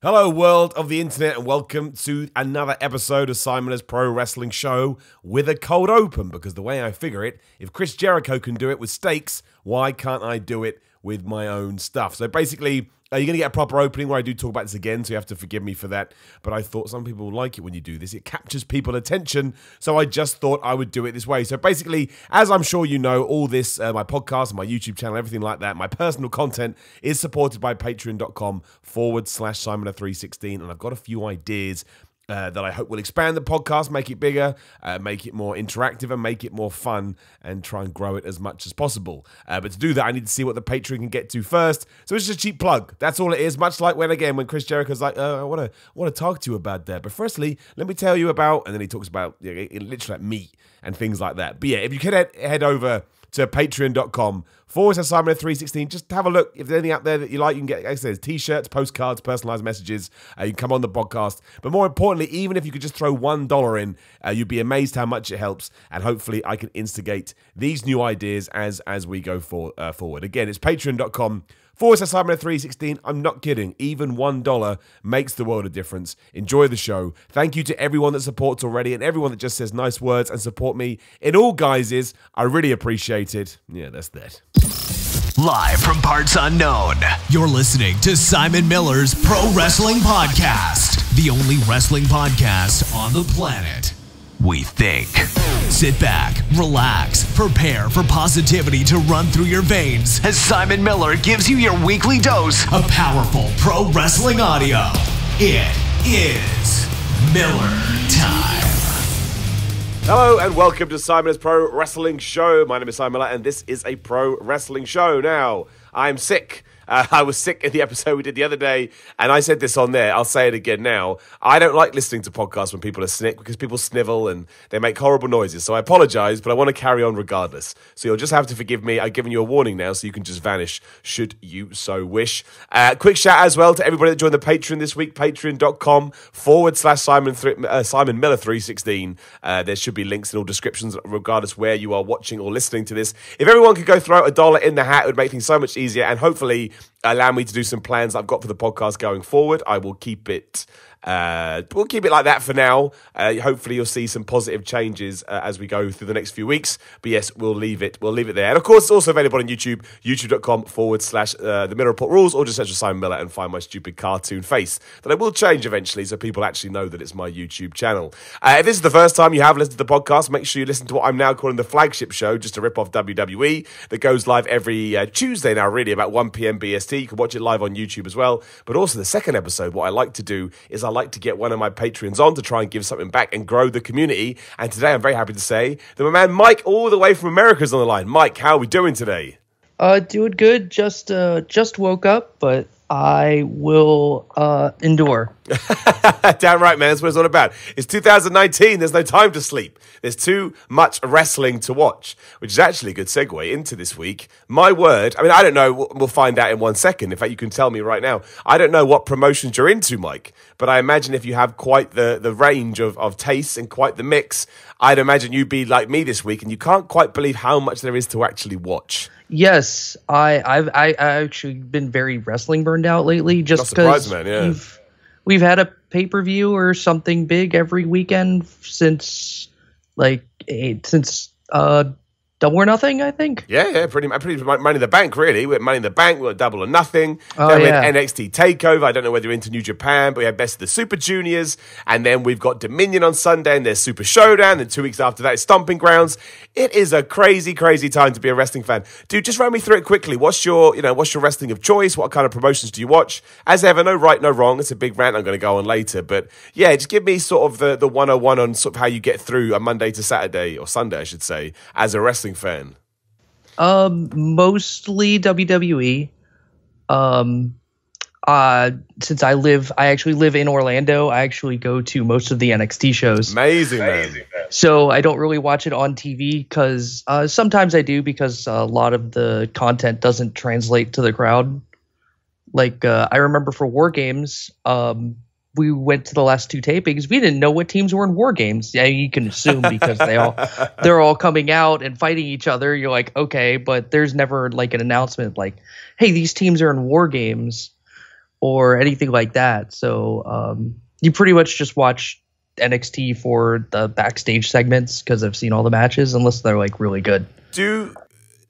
Hello, world of the internet, and welcome to another episode of Simon's Pro Wrestling Show with a cold open, because the way I figure it, if Chris Jericho can do it with stakes, why can't I do it with my own stuff? So basically, you're going to get a proper opening where I do talk about this again, so you have to forgive me for that. But I thought some people will like it when you do this. It captures people's attention, so I just thought I would do it this way. So basically, as I'm sure you know, all this, my podcast, my YouTube channel, everything like that, my personal content is supported by patreon.com/Simon316. And I've got a few ideas that I hope will expand the podcast, make it bigger, make it more interactive, and make it more fun, and try and grow it as much as possible. But to do that, I need to see what the Patreon can get to first. So it's just a cheap plug. That's all it is. Much like when Chris Jericho's like, I want to talk to you about that. But firstly, let me tell you about, and then he talks about literally like meat and things like that. But yeah, if you could head over to patreon.com/Simon316. Just have a look. If there's anything out there that you like, you can get, like I said, t-shirts, postcards, personalized messages. You can come on the podcast. But more importantly, even if you could just throw $1 in, you'd be amazed how much it helps. And hopefully I can instigate these new ideas as we go forward. Again, it's patreon.com/Simon316. I'm not kidding. Even $1 makes the world of difference. Enjoy the show. Thank you to everyone that supports already and everyone that just says nice words and support me in all guises. I really appreciate it. Yeah, that's that. Live from parts unknown, you're listening to Simon Miller's Pro Wrestling Podcast, the only wrestling podcast on the planet, we think. Sit back, relax, prepare for positivity to run through your veins as Simon Miller gives you your weekly dose of powerful pro wrestling audio. It is Miller Time. Hello and welcome to Simon's Pro Wrestling Show. My name is Simon Miller and this is a pro wrestling show. Now, I'm sick. I was sick in the episode we did the other day, and I said this on there. I'll say it again now. I don't like listening to podcasts when people are sick because people snivel and they make horrible noises. So I apologize, but I want to carry on regardless. So you'll just have to forgive me. I've given you a warning now, so you can just vanish should you so wish. Quick shout as well to everybody that joined the Patreon this week, patreon.com/Simon Miller316. There should be links in all descriptions, regardless where you are watching or listening to this. If everyone could go throw $1 in the hat, it would make things so much easier, and hopefully allow me to do some plans I've got for the podcast going forward. I will keep it. We'll keep it like that for now. Hopefully you'll see some positive changes as we go through the next few weeks. But yes, we'll leave it there. And of course, it's also available on YouTube, youtube.com/The Miller Report Rules, or just search for Simon Miller and find my stupid cartoon face that I will change eventually so people actually know that it's my YouTube channel. If this is the first time you have listened to the podcast, make sure you listen to what I'm now calling the flagship show, just to rip off WWE, that goes live every Tuesday now, really, about 1 p.m. BST. You can watch it live on YouTube as well. But also the second episode, what I like to do is I like to get one of my Patreons on to try and give something back and grow the community. And today I'm very happy to say that my man Mike, all the way from America, is on the line. Mike, how are we doing today? Doing good. Just woke up, but I will endure. Damn right, man. That's what it's all about. It's 2019. There's no time to sleep. There's too much wrestling to watch, which is actually a good segue into this week. My word. I mean, I don't know. We'll find out in 1 second. In fact, you can tell me right now. I don't know what promotions you're into, Mike, but I imagine if you have quite the range of tastes and quite the mix, I'd imagine you'd be like me this week, and you can't quite believe how much there is to actually watch. Yes, I've actually been very wrestling burned out lately, just because we've had a pay-per-view or something big every weekend since Double or Nothing, I think. Yeah, pretty much Money in the Bank, really. We had Money in the Bank, we had Double or Nothing. Oh, then we yeah. had NXT TakeOver. I don't know whether you're into New Japan, but we had Best of the Super Juniors. And then we've got Dominion on Sunday, and there's Super Showdown. And 2 weeks after that is Stomping Grounds. It is a crazy, crazy time to be a wrestling fan. Dude, just run me through it quickly. What's your wrestling of choice? What kind of promotions do you watch? As ever, no right, no wrong. It's a big rant I'm going to go on later. But yeah, just give me sort of the 101 on sort of how you get through a Monday to Saturday, or Sunday, I should say, as a wrestling fan. Mostly WWE. Since I actually live in Orlando, I actually go to most of the NXT shows. Amazing, man. So I don't really watch it on TV because sometimes I do, because a lot of the content doesn't translate to the crowd. Like I remember for War Games, we went to the last two tapings. We didn't know what teams were in War Games. Yeah, you can assume because they're all coming out and fighting each other. You're like, okay, but there's never like an announcement like, hey, these teams are in War Games. or anything like that. So you pretty much just watch NXT for the backstage segments because I've seen all the matches, unless they're like really good. Do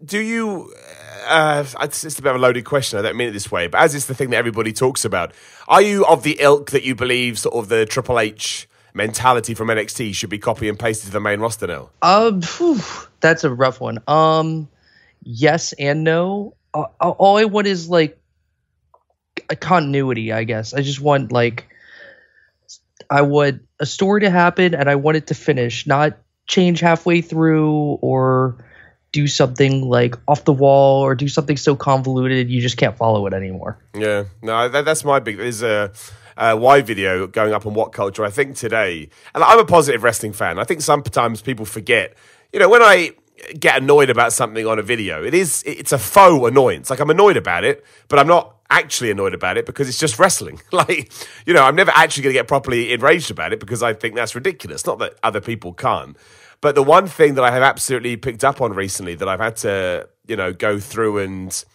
you? It's a bit of a loaded question. I don't mean it this way, but as it's the thing that everybody talks about, are you of the ilk that you believe sort of the Triple H mentality from NXT should be copy and pasted to the main roster now? That's a rough one. Yes and no. All I want is like a continuity, I guess. I just want I want a story to happen and I want it to finish, not change halfway through or do something like off the wall or do something so convoluted you just can't follow it anymore. Yeah, no, that's my big. There's a Y video going up on What Culture, I think today, and I'm a positive wrestling fan. I think sometimes people forget, when I get annoyed about something on a video, it's a faux annoyance. Like I'm annoyed about it, but I'm not actually annoyed about it because it's just wrestling. I'm never actually going to get properly enraged about it because I think that's ridiculous. Not that other people can't. But the one thing that I have absolutely picked up on recently that I've had to, go through and,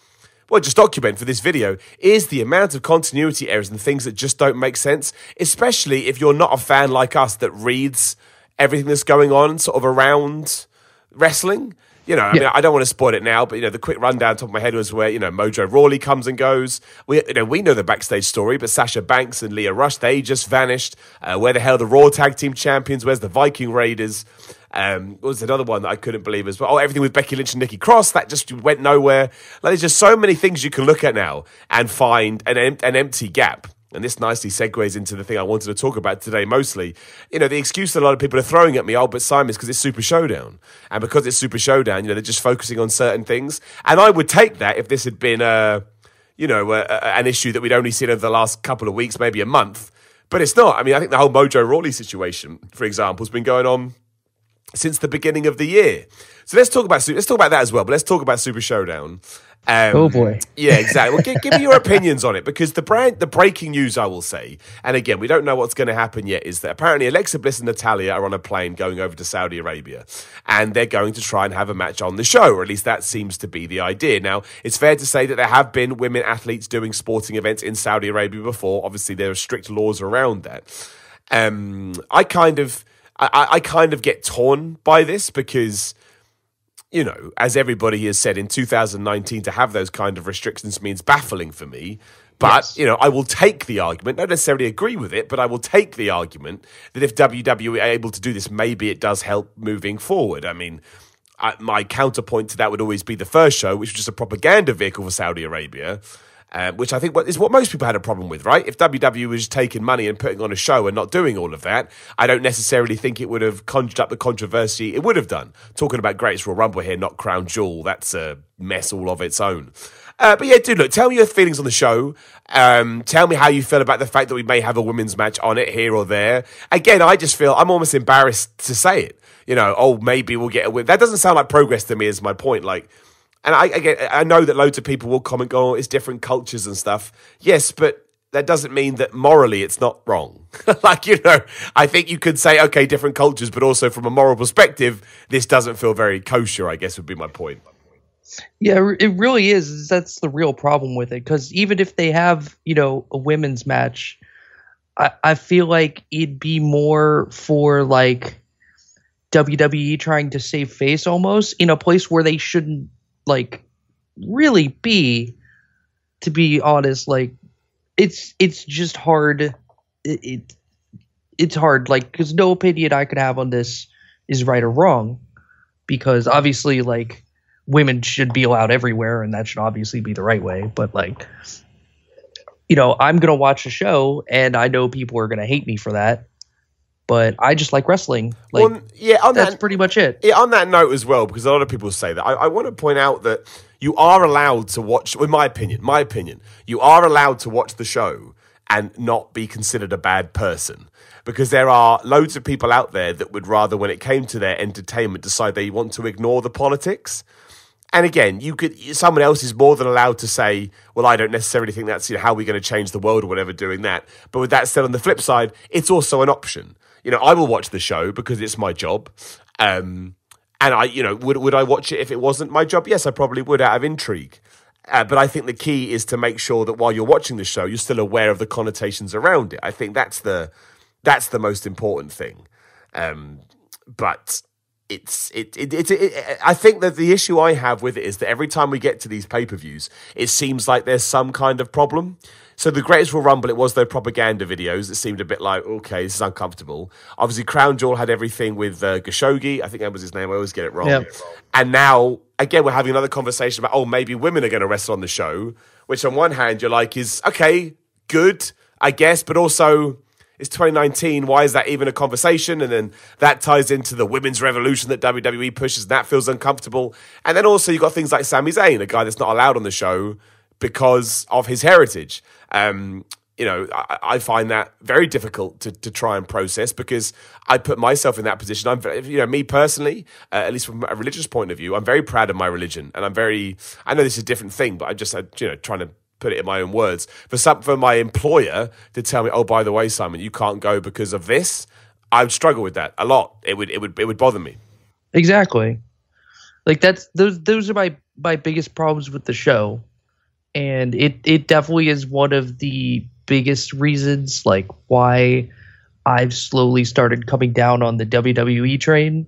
just document for this video is the amount of continuity errors and things that just don't make sense, especially if you're not a fan like us that reads everything that's going on sort of around wrestling. I mean, I don't want to spoil it now, but, the quick rundown top of my head was where, Mojo Rawley comes and goes. We know the backstage story, but Sasha Banks and Leah Rush, they just vanished. Where the hell are the Raw Tag Team Champions? Where's the Viking Raiders? What was another one that I couldn't believe as well? Oh, everything with Becky Lynch and Nikki Cross, that just went nowhere. There's just so many things you can look at now and find an empty gap. And this nicely segues into the thing I wanted to talk about today mostly. The excuse that a lot of people are throwing at me, but Simon, is because it's Super Showdown. And because it's Super Showdown, they're just focusing on certain things. And I would take that if this had been, an issue that we'd only seen over the last couple of weeks, maybe a month. But it's not. I mean, I think the whole Mojo Rawley situation, for example, has been going on since the beginning of the year. So let's talk about that as well. But let's talk about Super Showdown. Oh boy. Yeah, exactly. Well, give me your opinions on it, because the breaking news, I will say, and again, we don't know what's going to happen yet, is that apparently Alexa Bliss and Natalya are on a plane going over to Saudi Arabia, and they're going to try and have a match on the show, or at least that seems to be the idea. Now, it's fair to say that there have been women athletes doing sporting events in Saudi Arabia before. Obviously, there are strict laws around that. I kind of get torn by this because, as everybody has said, in 2019, to have those kind of restrictions means baffling for me. But, yes, I will take the argument, not necessarily agree with it, but I will take the argument that if WWE are able to do this, maybe it does help moving forward. I mean, my counterpoint to that would always be the first show, which was just a propaganda vehicle for Saudi Arabia. Which I think is what most people had a problem with, right? If WWE was taking money and putting on a show and not doing all of that, I don't necessarily think it would have conjured up the controversy it would have done. Talking about Greatest Royal Rumble here, not Crown Jewel, that's a mess all of its own. But yeah, dude, look, tell me your feelings on the show. Tell me how you feel about the fact that we may have a women's match on it here or there. Again, I just feel I'm almost embarrassed to say it. Maybe we'll get a win. That doesn't sound like progress to me, is my point. And I know that loads of people will comment, go, it's different cultures and stuff. Yes, but that doesn't mean that morally it's not wrong. I think you could say, okay, different cultures, but also from a moral perspective, this doesn't feel very kosher, I guess would be my point. Yeah, it really is. That's the real problem with it. Because even if they have, a women's match, I feel like it'd be more for WWE trying to save face almost in a place where they shouldn't really be, to be honest. It's just hard. It's hard, because no opinion I could have on this is right or wrong, because obviously women should be allowed everywhere, and that should obviously be the right way. But I'm gonna watch a show, and I know people are gonna hate me for that, but I just like wrestling. That's pretty much it. Yeah, on that note as well, because a lot of people say that, I want to point out that you are allowed to watch, in my opinion, you are allowed to watch the show and not be considered a bad person. Because there are loads of people out there that would rather, when it came to their entertainment, decide they want to ignore the politics. And again, someone else is more than allowed to say, well, I don't necessarily think that's how we're going to change the world or whatever doing that. But with that said, on the flip side, it's also an option. I will watch the show because it's my job. And would I watch it if it wasn't my job? Yes, I probably would, out of intrigue. But I think the key is to make sure that while you're watching the show, you're still aware of the connotations around it. I think that's the most important thing. But I think that the issue I have with it is that every time we get to these pay-per-views, it seems like there's some kind of problem. So the Greatest Royal Rumble, it was their propaganda videos. It seemed a bit like, okay, this is uncomfortable. Obviously, Crown Jewel had everything with Khashoggi. I think that was his name. I always get it wrong. Yeah. And now, again, we're having another conversation about, maybe women are going to wrestle on the show, which on one hand, you're like, is, okay, good, I guess, but also, it's 2019, why is that even a conversation? And then that ties into the women's revolution that WWE pushes, and that feels uncomfortable. And then also you've got things like Sami Zayn, a guy that's not allowed on the show because of his heritage. I find that very difficult to try and process because I put myself in that position. Me personally, at least from a religious point of view, I'm very proud of my religion. And I know this is a different thing, but I'm just, trying to put it in my own words. For my employer to tell me, oh, by the way, Simon, you can't go because of this, I would struggle with that a lot. It would bother me. Exactly. Like those are my biggest problems with the show. And it definitely is one of the biggest reasons like why I've slowly started coming down on the WWE train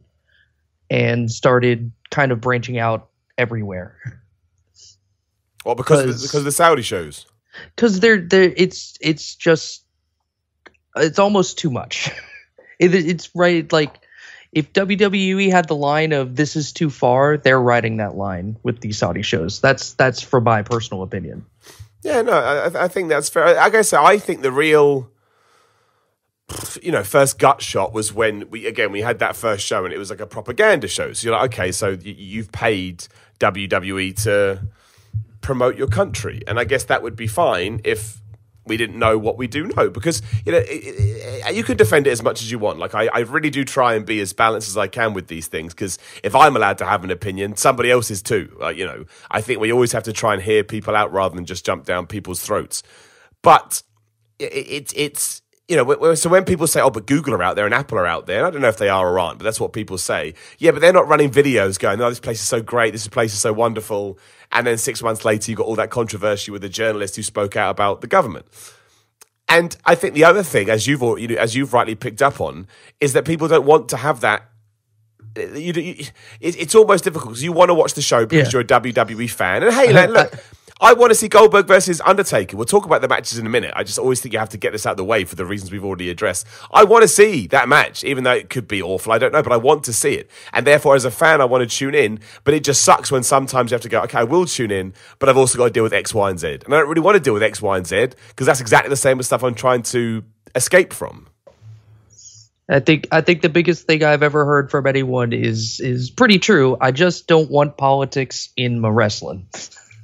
and started kind of branching out everywhere. Well, because of the Saudi shows. Because it's almost too much. It's right. Like if WWE had the line of "this is too far," they're riding that line with these Saudi shows. That's for my personal opinion. Yeah, no, I think that's fair. Like I said, I think the real, first gut shot was when we had that first show and it was like a propaganda show. So you're like, okay, so you've paid WWE to promote your country, and I guess that would be fine if we didn't know what we do know, because you can defend it as much as you want. Like I really do try and be as balanced as I can with these things, because if I'm allowed to have an opinion, somebody else is too. I think we always have to try and hear people out rather than just jump down people's throats. But it's so when people say, oh, but Google are out there and Apple are out there, and I don't know if they are or aren't, but that's what people say. Yeah, but they're not running videos going, oh, this place is so great, this place is so wonderful. And then 6 months later, you got all that controversy with the journalist who spoke out about the government. And I think the other thing, as you've rightly picked up on, is that people don't want to have that. It's almost difficult because you want to watch the show because you're a WWE fan. And hey, look, I want to see Goldberg versus Undertaker. We'll talk about the matches in a minute. I just always think you have to get this out of the way for the reasons we've already addressed. I want to see that match, even though it could be awful. I don't know, but I want to see it. And therefore, as a fan, I want to tune in. But it just sucks when sometimes you have to go, okay, I will tune in, but I've also got to deal with X, Y, and Z. And I don't really want to deal with X, Y, and Z because that's exactly the same as stuff I'm trying to escape from. I think the biggest thing I've ever heard from anyone is pretty true. I just don't want politics in my wrestling.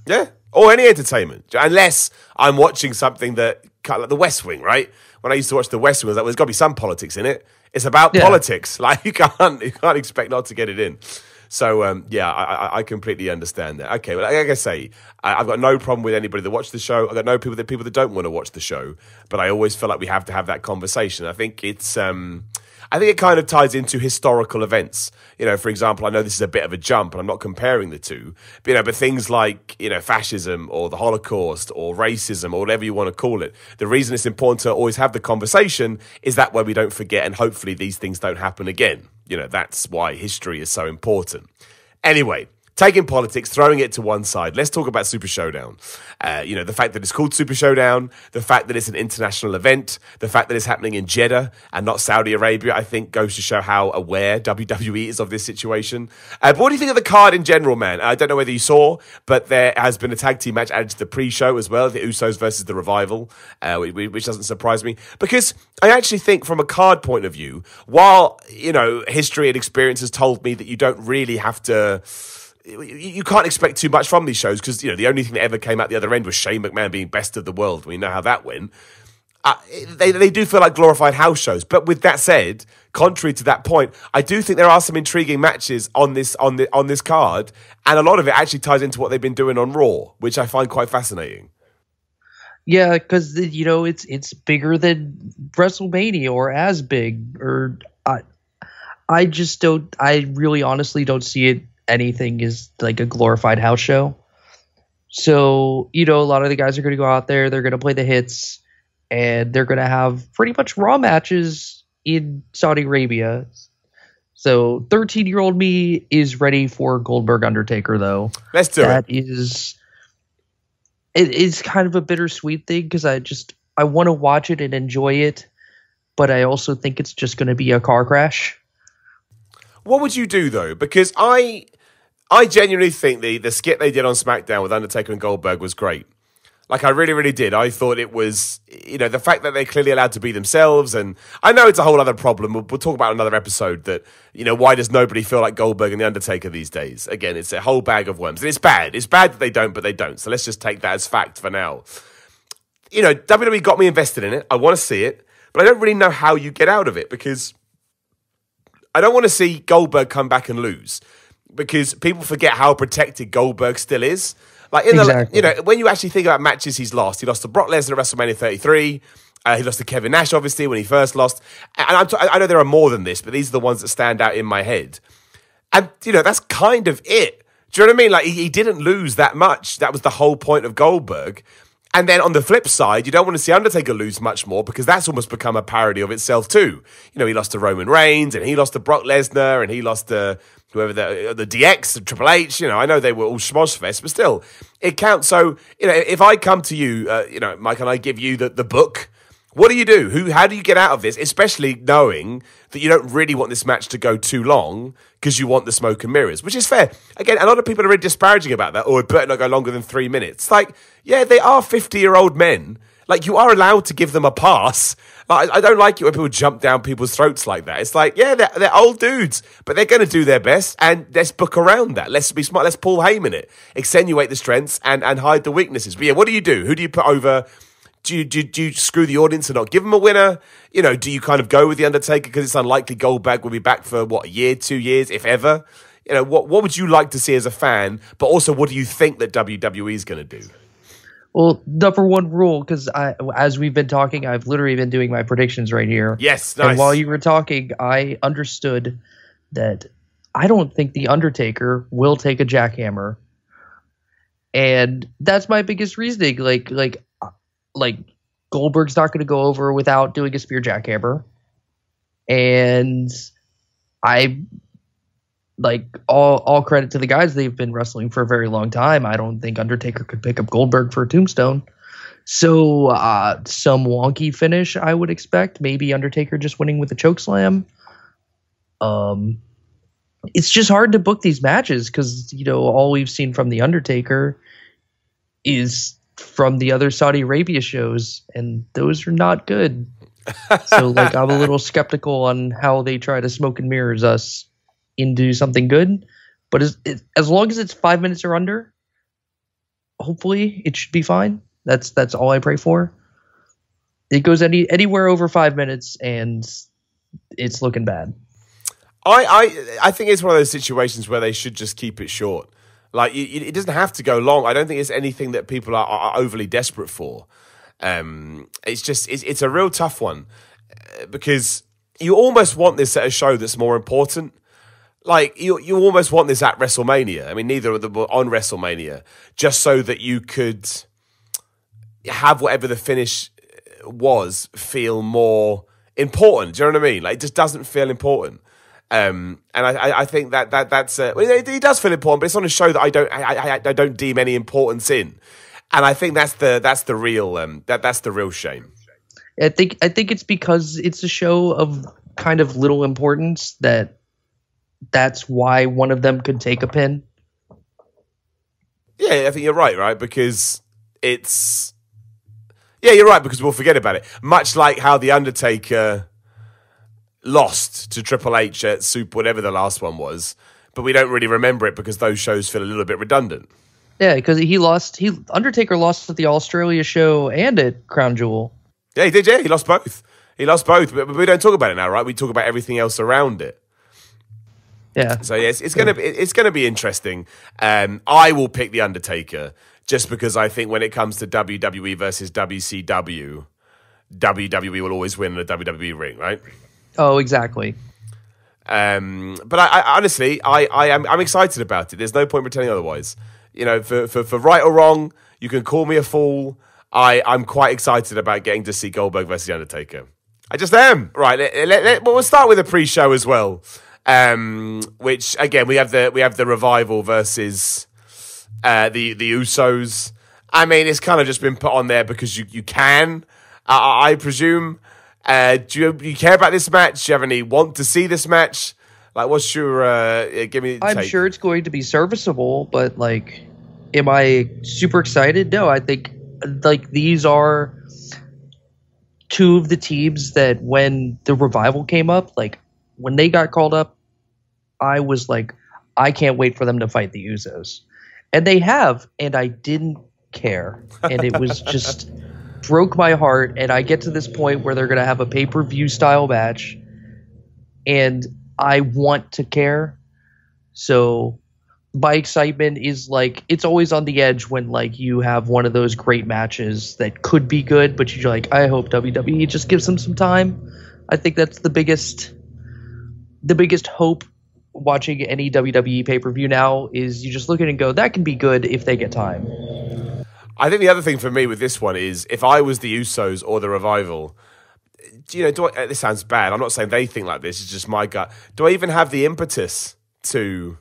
Yeah. Or any entertainment, unless I'm watching something that, like The West Wing, right? When I used to watch The West Wing, I was like, well, there's got to be some politics in it. It's about politics. Like you can't expect not to get it in. So I completely understand that. Okay, well, like I say, I've got no problem with anybody that watch the show. I've got no people that don't want to watch the show. But I always feel like we have to have that conversation. I think it kind of ties into historical events. For example, I know this is a bit of a jump, and I'm not comparing the two. But things like, fascism or the Holocaust or racism or whatever you want to call it. The reason it's important to always have the conversation is that way we don't forget, and hopefully these things don't happen again. That's why history is so important. Anyway, taking politics, throwing it to one side, let's talk about Super Showdown. The fact that it's called Super Showdown, the fact that it's an international event, the fact that it's happening in Jeddah and not Saudi Arabia, I think goes to show how aware WWE is of this situation. But what do you think of the card in general, man? I don't know whether you saw, but there has been a tag team match added to the pre-show as well, the Usos versus the Revival, which doesn't surprise me. Because I actually think from a card point of view, while, history and experience has told me that you don't really have to... You can't expect too much from these shows because, the only thing that ever came out the other end was Shane McMahon being best of the world. We know how that went. They do feel like glorified house shows. But with that said, contrary to that point, I do think there are some intriguing matches on this card, and a lot of it actually ties into what they've been doing on Raw, which I find quite fascinating. Yeah, because it's bigger than WrestleMania or as big. Or I just don't. I really honestly don't see it. Anything is like a glorified house show. So, a lot of the guys are going to go out there, they're going to play the hits, and they're going to have pretty much Raw matches in Saudi Arabia. So 13-year-old me is ready for Goldberg Undertaker, though. Let's do it. It is kind of a bittersweet thing because I want to watch it and enjoy it, but I also think it's just going to be a car crash. What would you do, though? Because I genuinely think the skit they did on SmackDown with Undertaker and Goldberg was great. Like, I really, really did. I thought it was, the fact that they're clearly allowed to be themselves. And I know it's a whole other problem. We'll talk about another episode that, why does nobody feel like Goldberg and The Undertaker these days? Again, it's a whole bag of worms. And it's bad. It's bad that they don't, but they don't. So let's just take that as fact for now. WWE got me invested in it. I want to see it. But I don't really know how you get out of it because I don't want to see Goldberg come back and lose. Because people forget how protected Goldberg still is. Like when you actually think about matches he's lost, he lost to Brock Lesnar at WrestleMania 33. He lost to Kevin Nash, obviously, when he first lost. And I know there are more than this, but these are the ones that stand out in my head. And, that's kind of it. Do you know what I mean? Like, he didn't lose that much. That was the whole point of Goldberg. And then on the flip side, you don't want to see Undertaker lose much more because that's almost become a parody of itself too. He lost to Roman Reigns and he lost to Brock Lesnar and he lost to whoever the DX, Triple H. I know they were all schmozzfest, but still, it counts. So, if I come to you, Mike, and I give you the book, what do you do? How do you get out of this? Especially knowing that you don't really want this match to go too long because you want the smoke and mirrors, which is fair. Again, a lot of people are really disparaging about that. It better not go longer than 3 minutes. Like, yeah, they are 50-year-old men. Like, you are allowed to give them a pass. Like, I don't like it when people jump down people's throats like that. It's like, yeah, they're old dudes, but they're going to do their best, and let's book around that. Let's be smart. Let's Paul Heyman it. Accentuate the strengths and hide the weaknesses. But yeah, what do you do? Who do you put over? Do you screw the audience and not give them a winner? Do you kind of go with The Undertaker because it's unlikely Goldberg will be back for, a year, 2 years, if ever? What would you like to see as a fan? But also, what do you think that WWE is going to do? Well, number one rule, because as we've been talking, I've literally been doing my predictions right here. Yes, nice. And while you were talking, I understood that I don't think The Undertaker will take a jackhammer. And that's my biggest reasoning. Like Goldberg's not going to go over without doing a spear jackhammer. And I all credit to the guys. They've been wrestling for a very long time. I don't think Undertaker could pick up Goldberg for a tombstone. So some wonky finish I would expect. Maybe Undertaker just winning with a chokeslam. It's just hard to book these matches because, all we've seen from The Undertaker is from the other Saudi Arabia shows, and those are not good. So I'm a little skeptical on how they try to smoke and mirrors us into something good, but as long as it's 5 minutes or under, hopefully it should be fine. That's all I pray for. It goes anywhere over 5 minutes, and it's looking bad. I think it's one of those situations where they should just keep it short. Like, it doesn't have to go long. I don't think it's anything that people are overly desperate for. It's a real tough one because you almost want this at a show that's more important. Like, you almost want this at WrestleMania. I mean, neither of them were on WrestleMania, just so that you could have whatever the finish was feel more important. Do you know what I mean? Like, it just doesn't feel important. And I think that's it does feel important, but it's on a show that I don't deem any importance in, and I think that's the real shame. I think it's because it's a show of kind of little importance that's why one of them could take a pin. Yeah, I think you're right? Because it's... Yeah, you're right, because we'll forget about it. Much like how The Undertaker lost to Triple H at whatever the last one was, but we don't really remember it because those shows feel a little bit redundant. Yeah, because Undertaker lost at the Australia show and at Crown Jewel. Yeah, he did, yeah. He lost both. But we don't talk about it now, right? We talk about everything else around it. Yeah. So yes, it's gonna be interesting. I will pick The Undertaker just because I think when it comes to WWE versus WCW, WWE will always win in a WWE ring, right? Oh, exactly. But I honestly, I'm excited about it. There's no point pretending otherwise. for right or wrong, you can call me a fool. I'm quite excited about getting to see Goldberg versus The Undertaker. I just am. Right, we'll start with a pre-show as well, which, again, we have the Revival versus the Usos. I mean, it's kind of just been put on there because you can, I presume. Do you care about this match? Do you have any want to see this match? Like, what's your give me? I'm sure it's going to be serviceable, but like, am I super excited? No, I think like these are two of the teams that when the Revival came up, like when they got called up, I was like, I can't wait for them to fight the Usos, and they have, and I didn't care, and it was just broke my heart. And I get to this point where they're gonna have a pay-per-view style match, and I want to care. So my excitement is like, it's always on the edge when like you have one of those great matches that could be good, but you're like, I hope WWE just gives them some time. I think that's the biggest hope watching any WWE pay-per-view now is you just look at it and go, that can be good if they get time. I think the other thing for me with this one is if I was the Usos or the Revival, this sounds bad. I'm not saying they think like this. It's just my gut. Do I even have the impetus to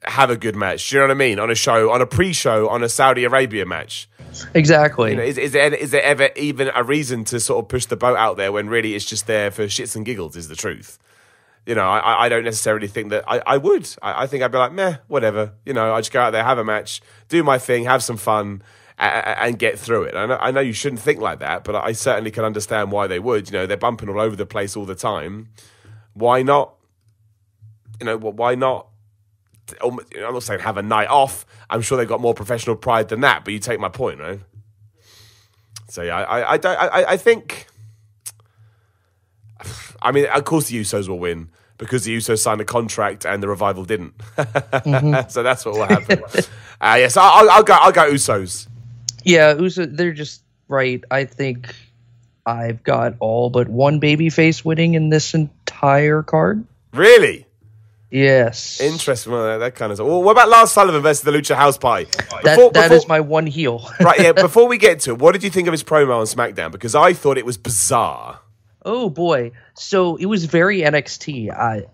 have a good match? Do you know what I mean? On a show, on a pre-show, on a Saudi Arabia match. Exactly. Is there ever even a reason to sort of push the boat out there when really it's just there for shits and giggles is the truth? I don't necessarily think that I would. I think I'd be like, meh, whatever. I just go out there, have a match, do my thing, have some fun, and get through it. I know you shouldn't think like that, but I certainly can understand why they would. They're bumping all over the place all the time. Why not? Why not? I'm not saying have a night off. I'm sure they've got more professional pride than that, but you take my point, right? So yeah, I think. I mean, of course the Usos will win because the Usos signed a contract and the Revival didn't. Mm-hmm. So that's what will happen. Yes, I'll go Usos. Yeah, they're just right. I think I've got all but one babyface winning in this entire card. Really? Yes. Interesting. Well, that kind of. Well, what about Lars Sullivan versus the Lucha House Party? That is my one heel. Right. Yeah. Before we get to it, what did you think of his promo on SmackDown? Because I thought it was bizarre. Oh boy! So it was very NXT.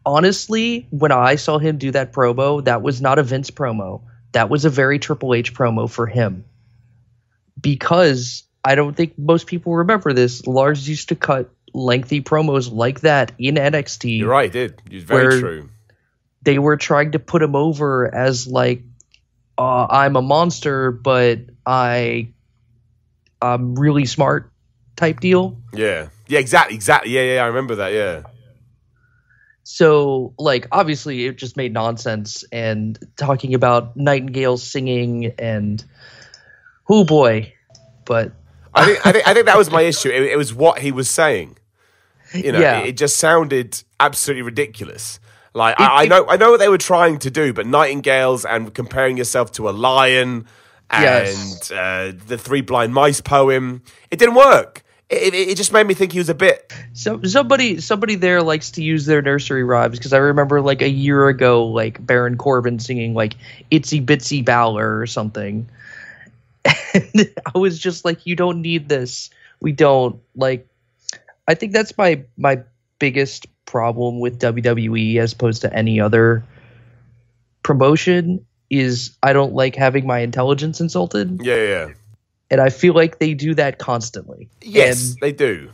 Honestly, when I saw him do that promo, that was not a Vince promo. That was a very Triple H promo for him. Because I don't think most people remember this. Lars used to cut lengthy promos like that in NXT. You're right, he did. It's very true. They were trying to put him over as like, I'm a monster, but I'm really smart type deal. Yeah, exactly. Yeah, I remember that. Yeah. So, like, obviously, it just made nonsense. And talking about Nightingale singing and, oh boy, but I think that was my issue. It was what he was saying. It just sounded absolutely ridiculous. Like I know what they were trying to do, but Nightingales and comparing yourself to a lion and the Three Blind Mice poem, it didn't work. It just made me think he was a bit. So somebody there likes to use their nursery rhymes, because I remember like a year ago, like Baron Corbin singing like "Itsy Bitsy Balor" or something. And I was just like, you don't need this. We don't like. I think that's my biggest problem with WWE as opposed to any other promotion is I don't like having my intelligence insulted. Yeah. And I feel like they do that constantly. Yes, they do.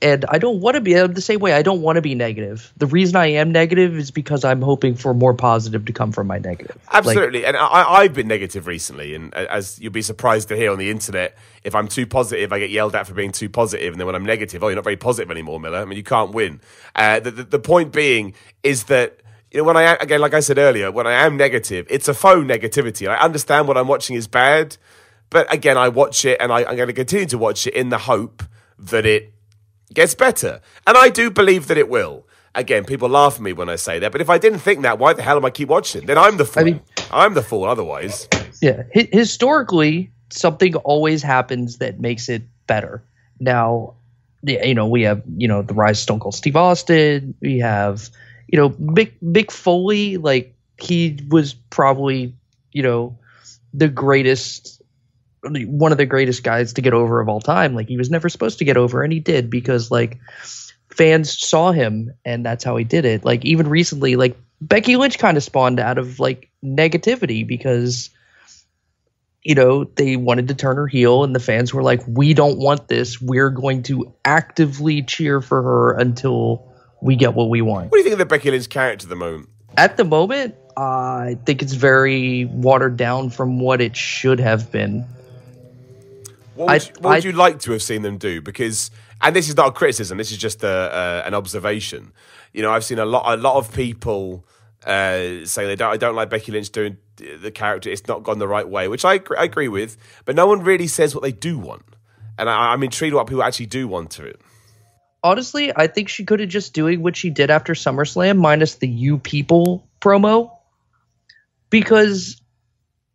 And I don't want to be the same way. I don't want to be negative. The reason I am negative is because I'm hoping for more positive to come from my negative. Absolutely. And I've been negative recently. And as you'll be surprised to hear on the internet, if I'm too positive, I get yelled at for being too positive. And then when I'm negative, you're not very positive anymore, Miller. I mean, you can't win. The point being is that, when I am, again, like I said earlier, when I am negative, it's a faux negativity. I understand what I'm watching is bad. But again, I watch it and I'm going to continue to watch it in the hope that it gets better. And I do believe that it will. Again, people laugh at me when I say that. But if I didn't think that, why the hell am I keep watching? Then I'm the fool. I'm the fool otherwise. Yeah. Historically, something always happens that makes it better. Now, we have, the rise of Stone Cold Steve Austin. We have, Mick Foley, like, he was probably, the greatest, one of the greatest guys to get over of all time. Like, he was never supposed to get over, and he did, because like fans saw him, and that's how he did it. Like, even recently, like Becky Lynch kind of spawned out of like negativity because they wanted to turn her heel, and the fans were like, we don't want this. We're going to actively cheer for her until we get what we want. What do you think of the Becky Lynch character at the moment? At the moment, I think it's very watered down from what it should have been. What would you like to have seen them do? Because, and this is not a criticism, this is just an observation. I've seen a lot of people say I don't like Becky Lynch doing the character. It's not gone the right way, which I agree with. But no one really says what they do want, and I'm intrigued what people actually do want to it. Honestly, I think she could have just doing what she did after SummerSlam, minus the "You People" promo, because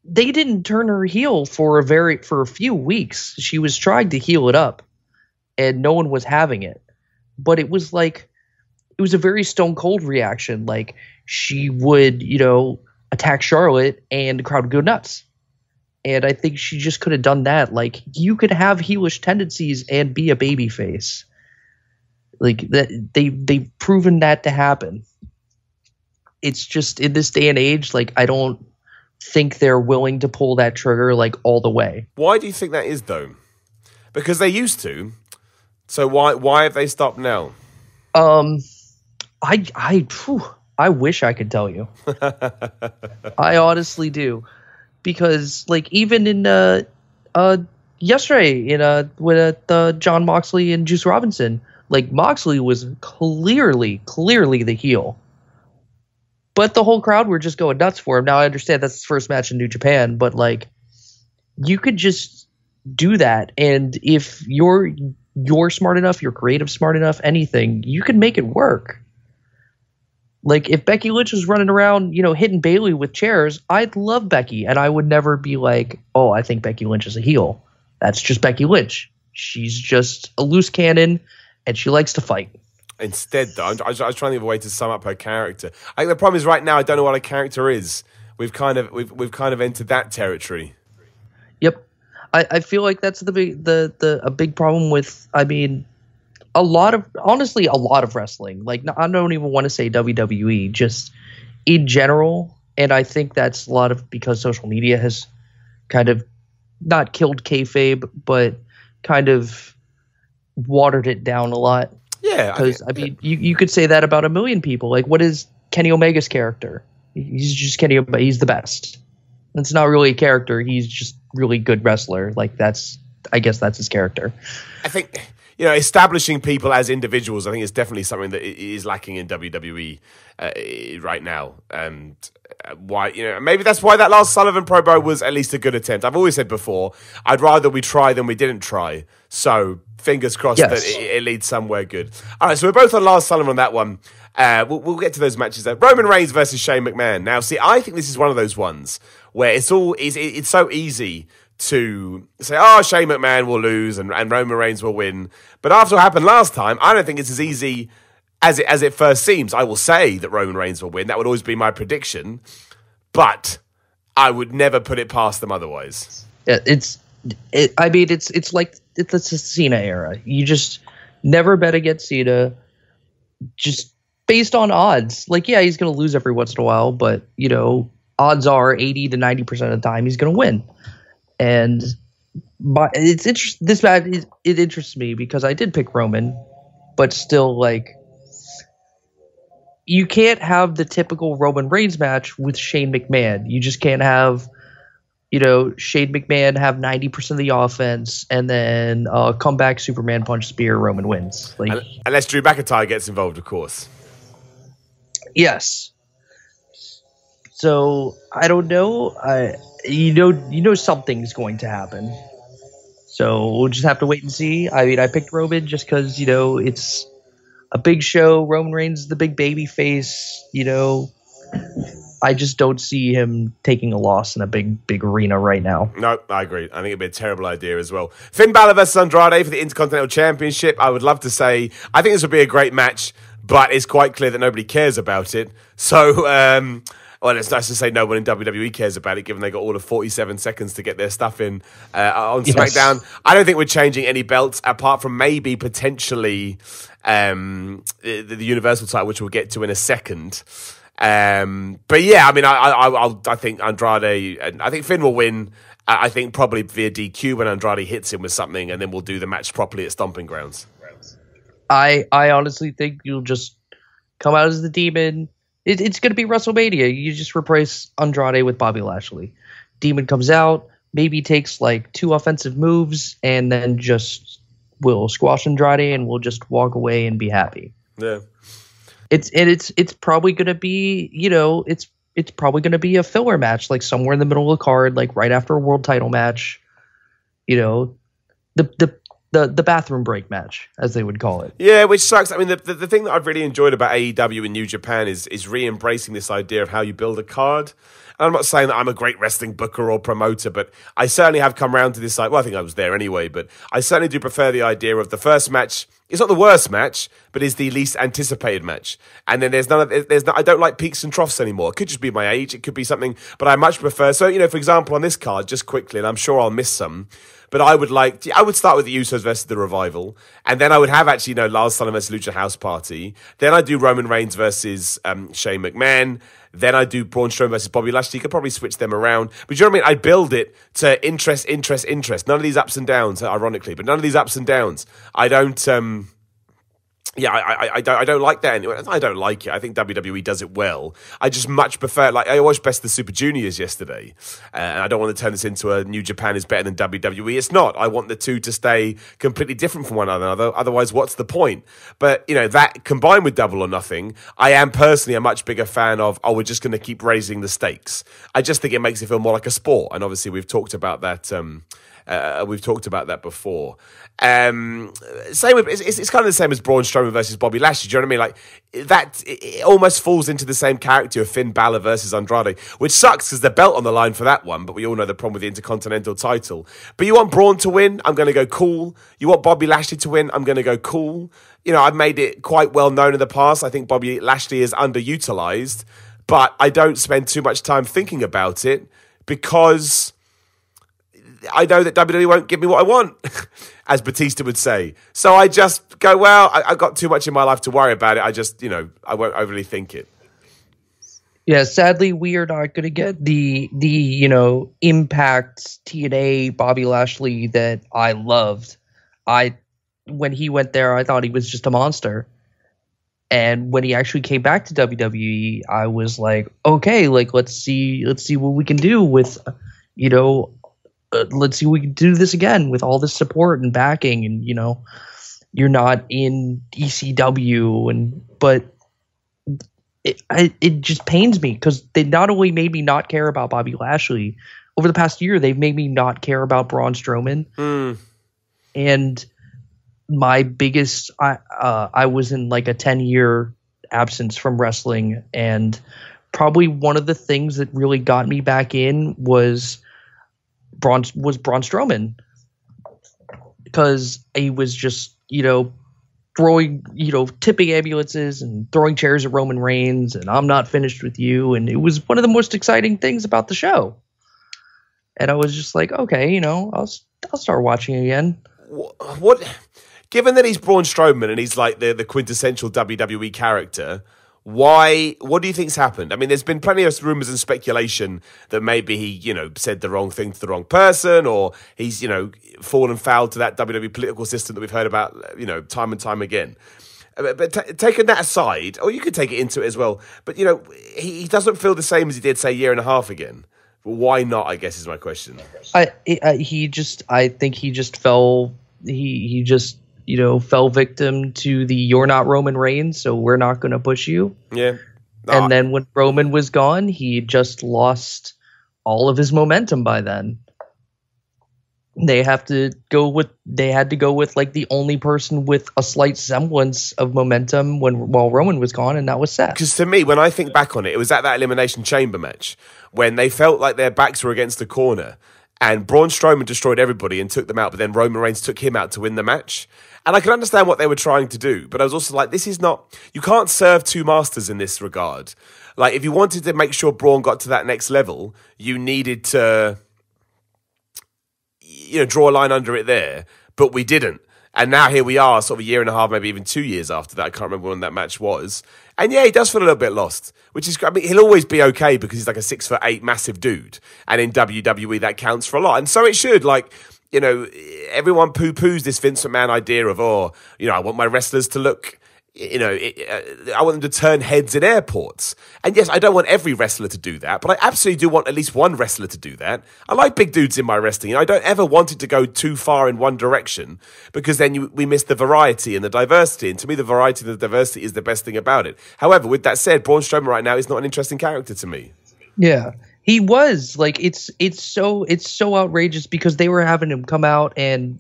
they didn't turn her heel for a few weeks. She was trying to heel it up, and no one was having it. But it was a very Stone Cold reaction. Like, she would, attack Charlotte, and the crowd would go nuts. And I think she just could have done that. Like, you could have heelish tendencies and be a babyface. Like, that they've proven that to happen. It's just, in this day and age, like, I don't think they're willing to pull that trigger like all the way. Why do you think that is, though? Because they used to. So why have they stopped now? I wish I could tell you. I honestly do, because like even in yesterday with John Moxley and Juice Robinson, like Moxley was clearly the heel, but the whole crowd were just going nuts for him. Now I understand that's his first match in New Japan, but like you could just do that, and if you're smart enough, you're creative smart enough, anything, you can make it work. Like, if Becky Lynch was running around, hitting Bayley with chairs, I'd love Becky, and I would never be like, oh, I think Becky Lynch is a heel. That's just Becky Lynch. She's just a loose cannon, and she likes to fight. Instead, though, I was trying to think of a way to sum up her character. I think the problem is right now I don't know what her character is. We've kind of entered that territory. Yep, I feel like that's a big problem with. I mean, a lot of wrestling. Like, I don't even want to say WWE, just in general. And I think that's a lot of because social media has kind of not killed kayfabe, but kind of watered it down a lot. Yeah, because I mean, you could say that about a million people. Like, what is Kenny Omega's character? He's just Kenny Omega. He's the best. It's not really a character. He's just really good wrestler. Like, I guess that's his character. I think, establishing people as individuals, I think is definitely something that is lacking in WWE right now. And why, maybe that's why that last Sullivan promo was at least a good attempt. I've always said before, I'd rather we try than we didn't try. So fingers crossed that it leads somewhere good. All right, so we're both on Lars Sullivan on that one. We'll get to those matches there. Roman Reigns versus Shane McMahon. Now, see, I think this is one of those ones where it's so easy to say, oh, Shane McMahon will lose and Roman Reigns will win. But after what happened last time, I don't think it's as easy as it first seems. I will say that Roman Reigns will win. That would always be my prediction. But I would never put it past them otherwise. Yeah, it's like the Cena era. You just never bet against Cena just based on odds. Like, yeah, he's going to lose every once in a while, but, odds are 80 to 90% of the time he's going to win. And it's interesting. This match, it interests me because I did pick Roman, but still, like, you can't have the typical Roman Reigns match with Shane McMahon. You just can't have, Shane McMahon have 90% of the offense and then come back, Superman punch, spear, Roman wins. Like, unless Drew McIntyre gets involved, of course. Yes. So I don't know. Something's going to happen. So we'll just have to wait and see. I mean, I picked Roman just because it's a big show. Roman Reigns is the big baby face. I just don't see him taking a loss in a big arena right now. No, I agree. I think it'd be a terrible idea as well. Finn Balor versus Andrade for the Intercontinental Championship. I would love to say I think this would be a great match, but it's quite clear that nobody cares about it. So Well, it's nice to say no one in WWE cares about it, given they got all of 47 seconds to get their stuff in on SmackDown. I don't think we're changing any belts, apart from maybe potentially the Universal title, which we'll get to in a second. But yeah, I mean, I think Andrade, I think Finn will win. I think probably via DQ when Andrade hits him with something, and then we'll do the match properly at Stomping Grounds. I honestly think you'll just come out as the Demon. It's going to be WrestleMania. You just replace Andrade with Bobby Lashley. Demon comes out, maybe takes like 2 offensive moves, and then just will squash Andrade, and we'll just walk away and be happy. Yeah. It's probably going to be, it's probably going to be a filler match, like somewhere in the middle of the card, like right after a world title match. The bathroom break match, as they would call it. Yeah, which sucks. I mean, the thing that I've really enjoyed about AEW in New Japan is re-embracing this idea of how you build a card. And I'm not saying that I'm a great wrestling booker or promoter, but I certainly have come around to this side. Well, I think I was there anyway, but I certainly do prefer the idea of the first match. It's not the worst match, but is the least anticipated match. And then I don't like peaks and troughs anymore. It could just be my age. It could be something, but I much prefer. So, for example, on this card, just quickly, and I'm sure I'll miss some, but I would start with the Usos versus the Revival, and then I would have actually, Lars Sullivan versus Lucha House Party. Then I do Roman Reigns versus Shane McMahon. Then I do Braun Strowman versus Bobby Lashley. You could probably switch them around. But you know what I mean? I build it to interest. None of these ups and downs, ironically, but none of these ups and downs. I don't... I don't like that anyway. I don't like it. I think WWE does it well. I just much prefer, I watched Best of the Super Juniors yesterday, and I don't want to turn this into a New Japan is better than WWE. It's not. I want the two to stay completely different from one another. Otherwise, what's the point? But, that combined with Double or Nothing, I am personally a much bigger fan of, we're just going to keep raising the stakes. I just think it makes it feel more like a sport. And obviously, we've talked about that. We've talked about that before. Same with it's kind of the same as Braun Strowman versus Bobby Lashley. Do you know what I mean? Like that, it almost falls into the same character of Finn Balor versus Andrade, which sucks because the belt on the line for that one. But we all know the problem with the Intercontinental title. But you want Braun to win? I'm going to go cool. You want Bobby Lashley to win? I'm going to go cool. I've made it quite well known in the past. I think Bobby Lashley is underutilized, but I don't spend too much time thinking about it because I know that WWE won't give me what I want, as Batista would say. So I just go, well, I got too much in my life to worry about it. I just, I won't overly think it. Yeah, sadly, we are not going to get the Impact TNA Bobby Lashley that I loved. When he went there, I thought he was just a monster. And when he actually came back to WWE, I was like, okay, let's see what we can do with, let's see, we can do this again with all this support and backing, and you're not in ECW, but it just pains me because they not only made me not care about Bobby Lashley over the past year, they've made me not care about Braun Strowman. And my biggest, I was in like a 10-year absence from wrestling, and probably one of the things that really got me back in was Braun Strowman, because he was just, throwing, tipping ambulances and throwing chairs at Roman Reigns, and I'm not finished with you. And it was one of the most exciting things about the show. And I was just like, okay, I'll start watching again. What? Given that he's Braun Strowman and he's like the quintessential WWE character, what do you think's happened? I mean, there's been plenty of rumors and speculation that maybe he, said the wrong thing to the wrong person, or he's, fallen foul to that WWE political system that we've heard about, time and time again. But taking that aside, or you could take it into it as well, but, he doesn't feel the same as he did, say, a year and a half again. Why not, I guess, is my question. I think he just fell, he just, fell victim to the "you're not Roman Reigns, so we're not going to push you." Yeah. And then when Roman was gone, he just lost all of his momentum by then. They had to go with like the only person with a slight semblance of momentum while Roman was gone, and that was Seth. Because to me, when I think back on it, it was at that Elimination Chamber match when they felt like their backs were against the corner. and Braun Strowman destroyed everybody and took them out, but then Roman Reigns took him out to win the match. And I can understand what they were trying to do, but I was also like, this is not, you can't serve two masters in this regard. Like, if you wanted to make sure Braun got to that next level, you needed to, draw a line under it there, but we didn't. And now here we are, sort of a year and a half, maybe even 2 years after that. I can't remember when that match was. And yeah, he does feel a little bit lost, which is, I mean, he'll always be okay because he's like a 6'8" massive dude. And in WWE, that counts for a lot. And so it should. Like, everyone poo-poos this Vince McMahon idea of, I want my wrestlers to look, I want them to turn heads in airports. And yes, I don't want every wrestler to do that, but I absolutely do want at least one wrestler to do that. I like big dudes in my wrestling. I don't ever want it to go too far in one direction because then we miss the variety and the diversity. And to me, the variety and the diversity is the best thing about it. However, with that said, Braun Strowman right now is not an interesting character to me. Yeah. He was like, it's so outrageous because they were having him come out and,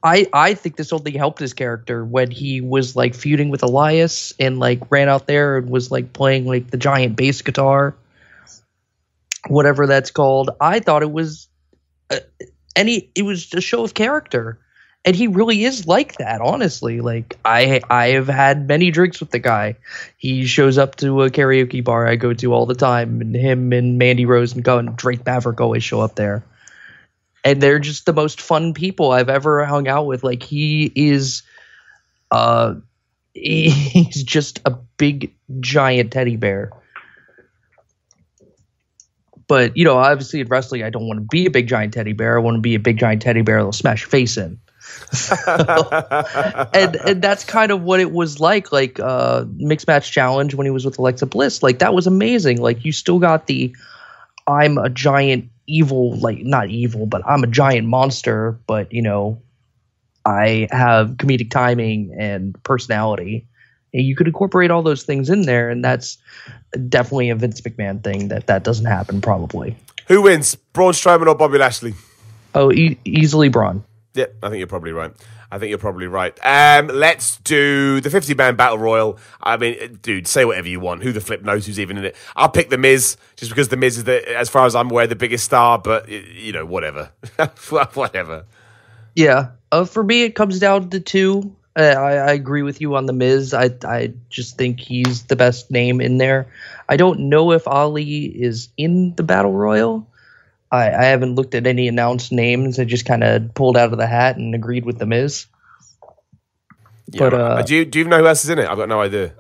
I think this only helped his character when he was like feuding with Elias and like ran out there and was like playing like the giant bass guitar, whatever that's called. I thought it was, it was a show of character, and he really is like that. Honestly, like I have had many drinks with the guy. He shows up to a karaoke bar I go to all the time, and him and Mandy Rose and Drake Maverick always show up there. And they're just the most fun people I've ever hung out with. Like he is, he's just a big giant teddy bear. But obviously in wrestling, I don't want to be a big giant teddy bear. I want to be a big giant teddy bear that'll smash your face in. and that's kind of what it was like Mixed Match Challenge when he was with Alexa Bliss. Like that was amazing. Like you still got the I'm a giant evil, like not evil, but I'm a giant monster, but I have comedic timing and personality, and you could incorporate all those things in there, and that's definitely a Vince McMahon thing that doesn't happen probably. Who wins, Braun Strowman or Bobby Lashley? Oh, easily Braun. Yeah, I think you're probably right. Let's do the 50-man battle royal. I mean, dude, say whatever you want. Who the flip knows who's even in it? I'll pick The Miz, just because The Miz is, as far as I'm aware, the biggest star, but, whatever. Whatever. Yeah. For me, it comes down to two. I agree with you on The Miz. I just think he's the best name in there. I don't know if Ali is in the battle royal. I haven't looked at any announced names. I just kind of pulled out of the hat and agreed with The Miz. Yeah, but do you even know who else is in it? I've got no idea.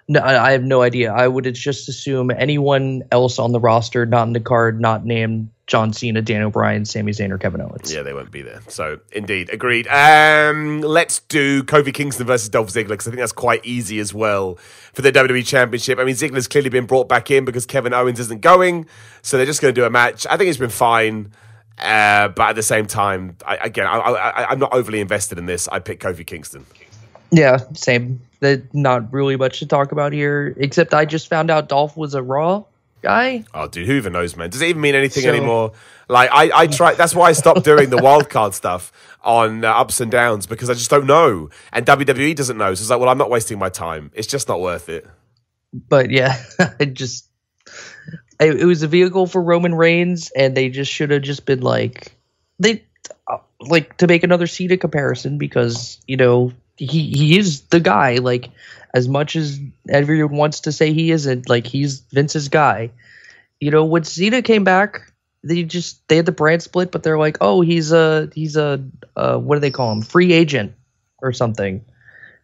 No, I have no idea. I would just assume anyone else on the roster, not in the card, not named John Cena, Daniel Bryan, Sami Zayn, or Kevin Owens. Yeah, they won't be there. So, indeed, agreed. Let's do Kofi Kingston versus Dolph Ziggler, because I think that's quite easy as well for the WWE Championship. I mean, Ziggler's clearly been brought back in because Kevin Owens isn't going, so they're just going to do a match. I think it's been fine, but at the same time, I'm not overly invested in this. I pick Kofi Kingston. Yeah, same. There's not really much to talk about here, except I just found out Dolph was a Raw guy. Oh, dude, who even knows, man? Does it even mean anything anymore? Like, I try. That's why I stopped doing the wild card stuff on Ups and Downs, because I just don't know, and WWE doesn't know. So it's like, well, I'm not wasting my time. It's just not worth it. But yeah, it was a vehicle for Roman Reigns, and they just should have just been like to make another Cena comparison, because he is the guy. Like, as much as everyone wants to say he isn't, like, he's Vince's guy. When Cena came back, they had the brand split, but they're like, oh, he's a what do they call him? Free agent or something.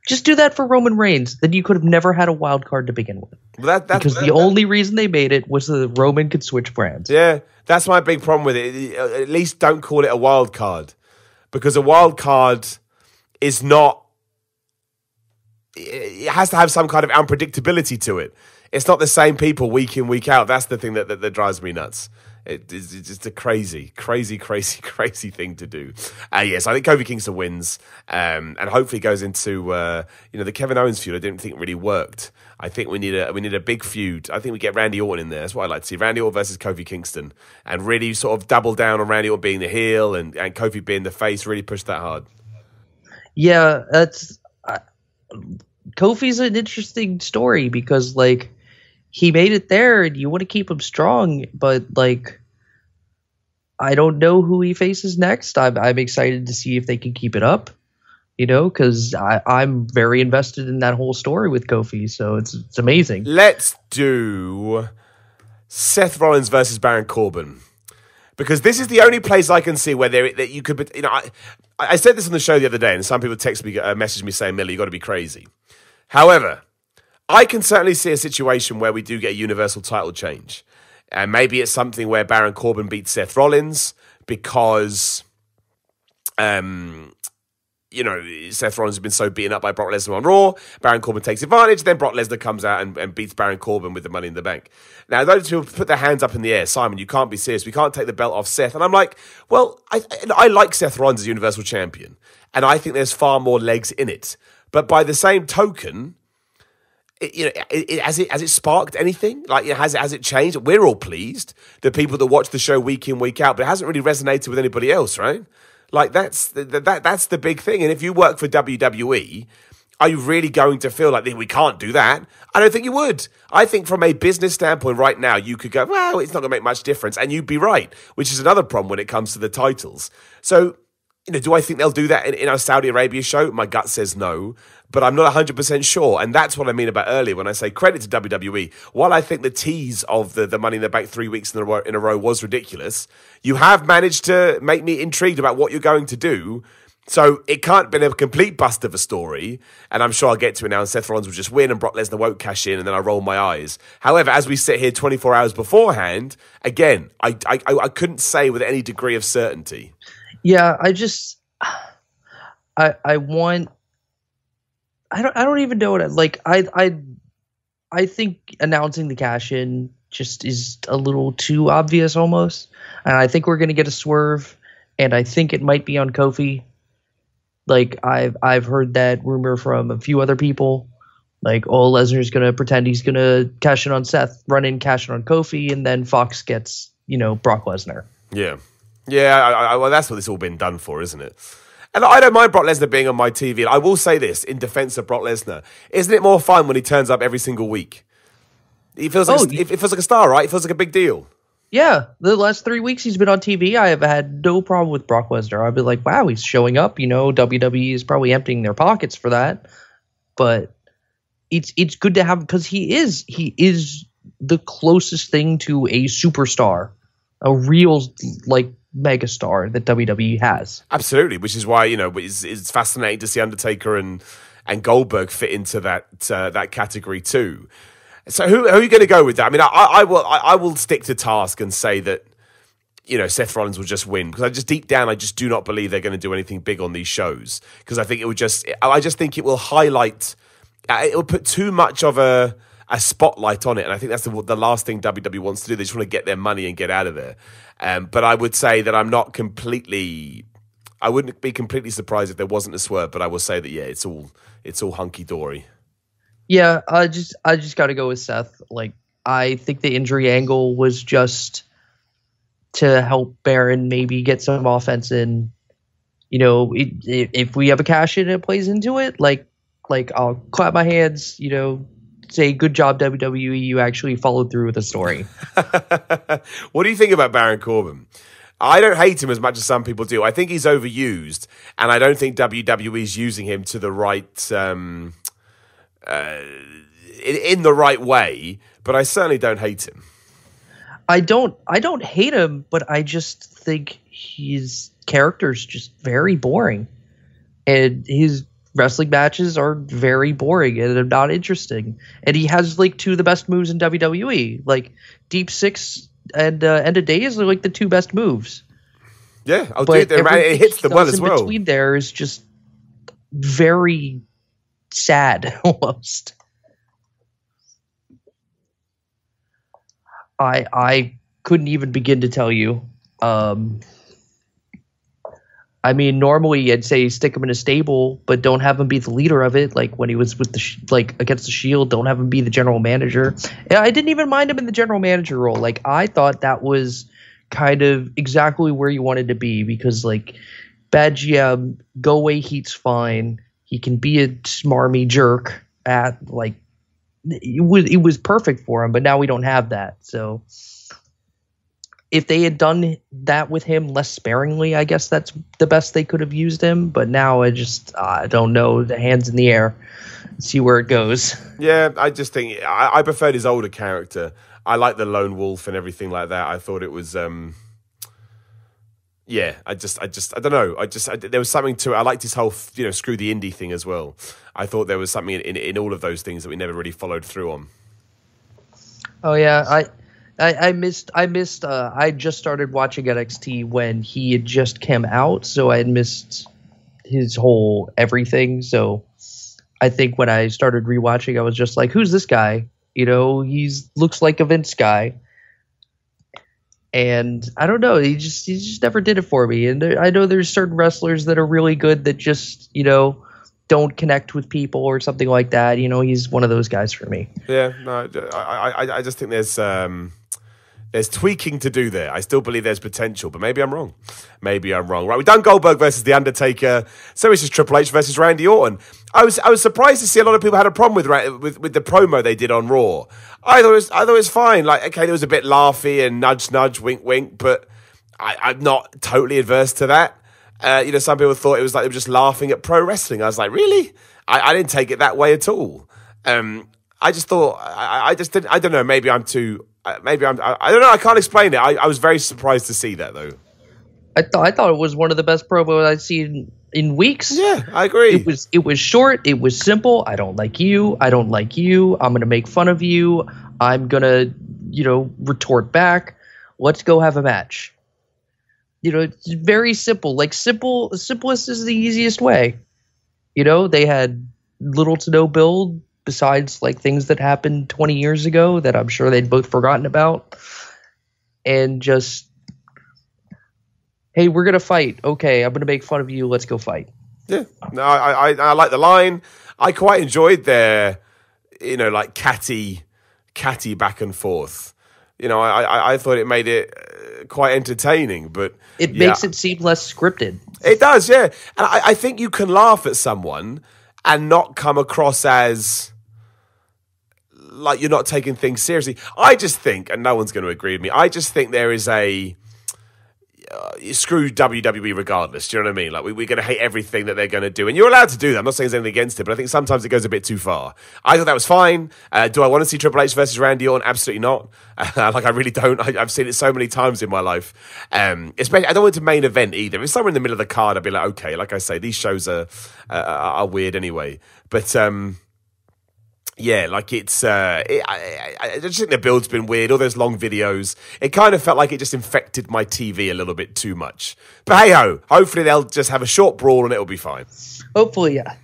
Just do that for Roman Reigns. Then you could have never had a wild card to begin with. Because the only reason they made it was so that Roman could switch brands. Yeah, that's my big problem with it. At least don't call it a wild card, because a wild card is not. It has to have some kind of unpredictability to it. It's not the same people week in, week out. That's the thing that drives me nuts. It's just a crazy thing to do. Yes, I think Kofi Kingston wins, and hopefully goes into the Kevin Owens feud. I didn't think really worked. I think we need a big feud. I think we get Randy Orton in there. That's what I'd like to see. Randy Orton versus Kofi Kingston, and really sort of double down on Randy Orton being the heel and Kofi being the face. Really push that hard. Yeah, that's. Kofi's an interesting story, because like he made it there and you want to keep him strong, but like I don't know who he faces next. I'm excited to see if they can keep it up, because I'm very invested in that whole story with Kofi. So it's amazing. Let's do Seth Rollins versus Baron Corbin. Because this is the only place I can see where that you could, I said this on the show the other day, and some people message me saying, Miller, you got to be crazy. However, I can certainly see a situation where we do get a universal title change. And maybe it's something where Baron Corbin beats Seth Rollins because, Seth Rollins has been so beaten up by Brock Lesnar on Raw. Baron Corbin takes advantage. Then Brock Lesnar comes out and beats Baron Corbin with the Money in the Bank. Now, those people put their hands up in the air. Simon, you can't be serious. We can't take the belt off Seth. And I'm like, well, I like Seth Rollins as Universal Champion. And I think there's far more legs in it. But by the same token, has it sparked anything? Like, has it changed? We're all pleased, the people that watch the show week in, week out, but it hasn't really resonated with anybody else, right? Like, that's the big thing. And if you work for WWE, are you really going to feel like we can't do that? I don't think you would. I think from a business standpoint right now, you could go, well, it's not going to make much difference. And you'd be right, which is another problem when it comes to the titles. So, do I think they'll do that in our Saudi Arabia show? My gut says no, but I'm not 100% sure. And that's what I mean about earlier when I say credit to WWE. While I think the tease of the Money in the Bank 3 weeks in a row was ridiculous, you have managed to make me intrigued about what you're going to do. So it can't have been a complete bust of a story. And I'm sure I'll get to it now. And Seth Rollins will just win and Brock Lesnar won't cash in. And then I roll my eyes. However, as we sit here 24 hours beforehand, again, I couldn't say with any degree of certainty. Yeah, I don't even know what I think announcing the cash in just is a little too obvious almost. And I think we're going to get a swerve, and I think it might be on Kofi. Like, I've heard that rumor from a few other people. Like, Lesnar's going to pretend he's going to cash in on Seth, run in, cash in on Kofi, and then Fox gets, Brock Lesnar. Yeah. Yeah, well, that's what it's all been done for, isn't it? And I don't mind Brock Lesnar being on my TV. I will say this in defense of Brock Lesnar. Isn't it more fun when he turns up every single week? It feels like it feels like a star, right? It feels like a big deal. Yeah, the last 3 weeks he's been on TV, I have had no problem with Brock Lesnar. I'd be like, wow, he's showing up. WWE is probably emptying their pockets for that. But it's good to have, because he is the closest thing to a superstar, a real megastar that WWE has. Absolutely, which is why it's fascinating to see Undertaker and Goldberg fit into that category too. So who are you going to go with that? I mean, I will stick to task and say that Seth Rollins will just win, because deep down I just do not believe they're going to do anything big on these shows, because I think I just think it will highlight, it will put too much of a spotlight on it, and I think that's the last thing WWE wants to do. They just want to get their money and get out of there. But I would say that I wouldn't be completely surprised if there wasn't a swerve, but I will say that, yeah, it's all hunky-dory. Yeah, I just got to go with Seth. Like, I think the injury angle was just to help Baron maybe get some offense in. If we have a cash in and it plays into it, like I'll clap my hands, say, good job, WWE, you actually followed through with the story. What do you think about Baron Corbin? I don't hate him as much as some people do. I think he's overused, and I don't think WWE's using him to the right in the right way, but I certainly don't hate him. I don't hate him, but I just think his character's just very boring. And his wrestling matches are very boring and not interesting. And he has two of the best moves in WWE. Like, Deep Six and End of Days are the two best moves. Yeah, it hits them well as well. Between there is just very sad almost. I couldn't even begin to tell you. I mean, normally I'd say stick him in a stable, but don't have him be the leader of it. Like when he was with against the Shield, don't have him be the general manager. Yeah, I didn't even mind him in the general manager role. Like, I thought that was kind of exactly where you wanted to be, because bad GM, go away heat's fine. He can be a smarmy jerk at it was perfect for him, but now we don't have that. So if they had done that with him less sparingly, I guess that's the best they could have used him. But now I don't know. The hands in the air. See where it goes. Yeah, I just think I preferred his older character. I like the lone wolf and everything like that. I thought it was, yeah. I don't know. There was something to it. I liked his whole, screw the indie thing as well. I thought there was something in all of those things that we never really followed through on. Oh yeah, I missed. I just started watching NXT when he had just come out, so I had missed his whole everything. So I think when I started rewatching, I was just like, "Who's this guy?" He's looks like a Vince guy, and I don't know. He just never did it for me. And I know there's certain wrestlers that are really good that just don't connect with people or something like that. He's one of those guys for me. Yeah, no, I just think there's tweaking to do there. I still believe there's potential, but maybe I'm wrong. Right, we've done Goldberg versus The Undertaker. So it's just Triple H versus Randy Orton. I was surprised to see a lot of people had a problem with the promo they did on Raw. I thought it was fine. Like, okay, it was a bit laughy and nudge, nudge, wink, wink, but I'm not totally adverse to that. Some people thought it was like they were just laughing at pro wrestling. I was like, really? I didn't take it that way at all. I just thought, I just didn't, I don't know, maybe I'm too, I don't know, I can't explain it. I was very surprised to see that, though. I thought it was one of the best promos I'd seen in weeks. Yeah, I agree. It was short, it was simple. I don't like you, I'm going to make fun of you, I'm going to, retort back. Let's go have a match. It's very simple. Like simplest is the easiest way. They had little to no build besides like things that happened 20 years ago that I'm sure they'd both forgotten about. And just, hey, we're going to fight. Okay, I'm going to make fun of you. Let's go fight. Yeah. No, I like the line. I quite enjoyed their, like catty back and forth. I thought it made it quite entertaining, but it makes it seem less scripted. It does, yeah. And I think you can laugh at someone and not come across as like you're not taking things seriously. I just think, and no one's going to agree with me, I just think there is a screw WWE regardless. Do you know what I mean? Like we're going to hate everything that they're going to do, and you're allowed to do that. I'm not saying there's anything against it, but I think sometimes it goes a bit too far. I thought that was fine. Do I want to see Triple H versus Randy Orton? Absolutely not. Like I really don't. I've seen it so many times in my life. Especially, I don't want it to main event either. If it's somewhere in the middle of the card, I'd be like, okay. Like I say, these shows are weird anyway. But yeah, like it's. I just think the build's been weird. All those long videos, it kind of felt like it just infected my TV a little bit too much. But hey ho, hopefully they'll just have a short brawl and it'll be fine. Hopefully, yeah.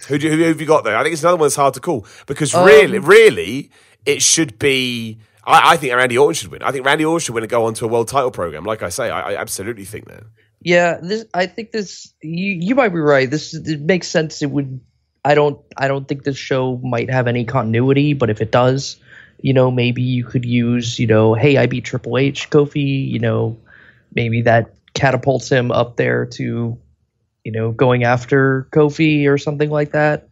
Who have you got there? I think it's another one that's hard to call because really, it should be. I think Randy Orton should win. I think Randy Orton should win and go on to a world title program. Like I say, I absolutely think that. Yeah, I think this. You might be right. It makes sense. It would. I don't think this show might have any continuity, but if it does, maybe you could use, hey, I beat Triple H, Kofi, maybe that catapults him up there to, going after Kofi or something like that.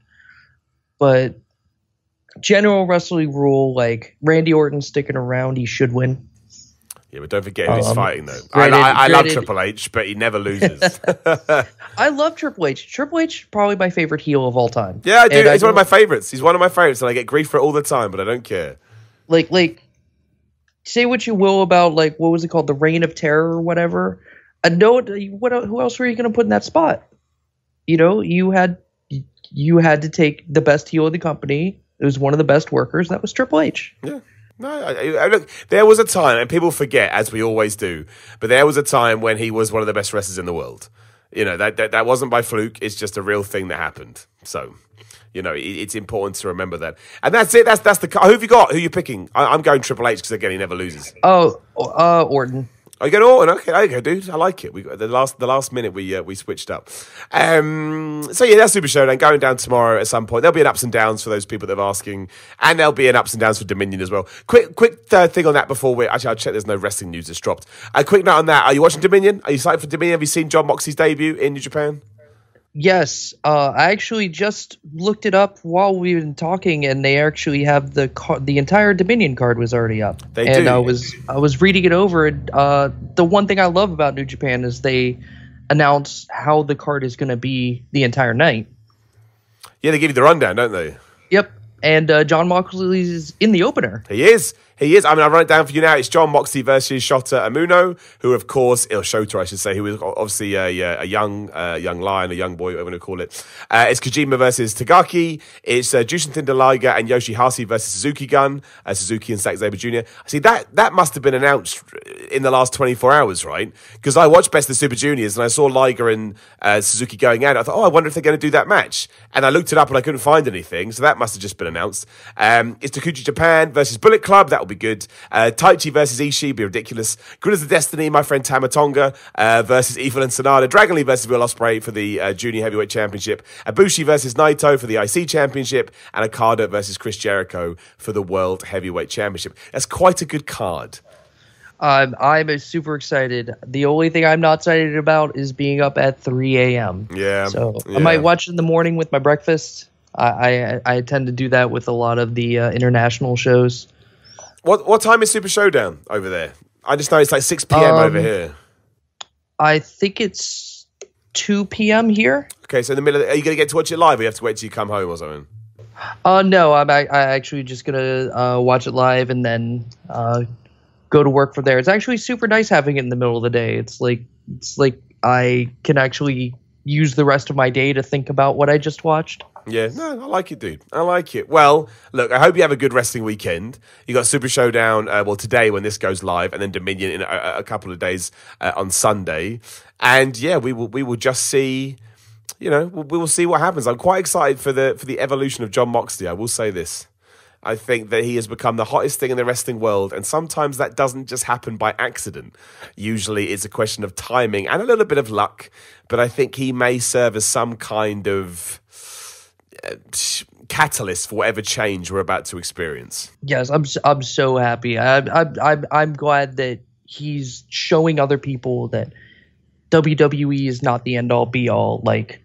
But general wrestling rule, like Randy Orton sticking around, he should win. Yeah, but don't forget who he's fighting, though. I love Triple H, but he never loses. I love Triple H. Triple H, probably my favorite heel of all time. Yeah, I do. He's one of my favorites. He's one of my favorites, and I get grief for it all the time, but I don't care. Like, say what you will about, like, what was it called? The Reign of Terror or whatever. Who else were you going to put in that spot? You had to take the best heel of the company. It was one of the best workers. That was Triple H. Yeah. No, look, there was a time, and people forget, as we always do, but there was a time when he was one of the best wrestlers in the world. That wasn't by fluke. It's just a real thing that happened. So, it's important to remember that. And that's it. That's the. Who have you got? Who are you picking? I'm going Triple H because, again, he never loses. Orton. Oh, you got Orton? Okay, there you go, dude. I like it. We got the last minute we switched up. So yeah, that's Super Showdown going down tomorrow at some point. There'll be an ups and downs for those people that are asking, and there'll be an ups and downs for Dominion as well. Quick thing on that before we I'll check. There's no wrestling news that's dropped. A quick note on that. Are you watching Dominion? Are you excited for Dominion? Have you seen John Moxley's debut in New Japan? Yes, I actually just looked it up while we've been talking, and they actually have the entire Dominion card was already up. They and do. I was reading it over, and the one thing I love about New Japan is they announce how the card is going to be the entire night. Yeah, they give you the rundown, don't they? Yep, and John Moxley is in the opener. He is. He is. I mean, I'll run it down for you now. It's John Moxley versus Shota Umino, who, of course, Shota, I should say, who is obviously a young lion, a young boy, whatever you want to call it. It's Kojima versus Tagaki. It's Jushin Thunder Liger and Yoshihashi versus Suzuki Gun, Suzuki and Zack Sabre Jr. See, that must have been announced in the last 24 hours, right? Because I watched Best of Super Juniors and I saw Liger and Suzuki going out. I thought, I wonder if they're going to do that match. And I looked it up and I couldn't find anything, so that must have just been announced. It's Takuchi Japan versus Bullet Club. That will be good. Taichi versus Ishii, be ridiculous. Guerrillas of Destiny, my friend Tamatonga versus Evil and Sonata. Dragon Lee versus Will Ospreay for the Junior Heavyweight Championship. Ibushi versus Naito for the IC Championship. And Okada versus Chris Jericho for the World Heavyweight Championship. That's quite a good card. I'm super excited. The only thing I'm not excited about is being up at 3 a.m. Yeah. So I might watch it in the morning with my breakfast. I tend to do that with a lot of the international shows. What time is Super Showdown over there? I just know it's like 6 p.m. over here. I think it's 2 p.m. here. Okay, so in the middle, are you going to get to watch it live or you have to wait till you come home or something? No, I'm actually just going to watch it live and then go to work from there. It's actually super nice having it in the middle of the day. It's like I can actually use the rest of my day to think about what I just watched. Yeah, no, I like it, dude. I like it. Well, look, I hope you have a good wrestling weekend. You got Super Showdown, today when this goes live, and then Dominion in a couple of days on Sunday. And yeah, we will just see. We will see what happens. I'm quite excited for the evolution of John Moxley. I will say this. I think that he has become the hottest thing in the wrestling world, and sometimes that doesn't just happen by accident. Usually it's a question of timing and a little bit of luck, but I think he may serve as some kind of catalyst for whatever change we're about to experience. Yes, I'm so happy. I'm glad that he's showing other people that WWE is not the end all be all. Like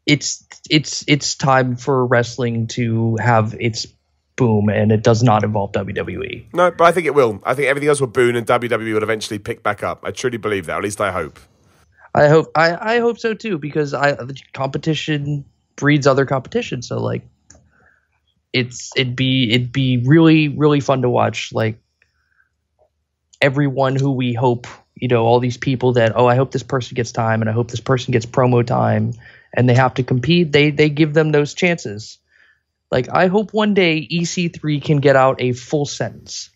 it's time for wrestling to have its boom, and it does not involve WWE. No, but I think it will. I think everything else will boom, and WWE will eventually pick back up. I truly believe that. Or at least I hope. I hope so too, because the competition breeds other competition. So like, it'd be really, really fun to watch. Like everyone who we hope, all these people that, I hope this person gets time and I hope this person gets promo time and they have to compete. They give them those chances. Like I hope one day EC3 can get out a full sentence.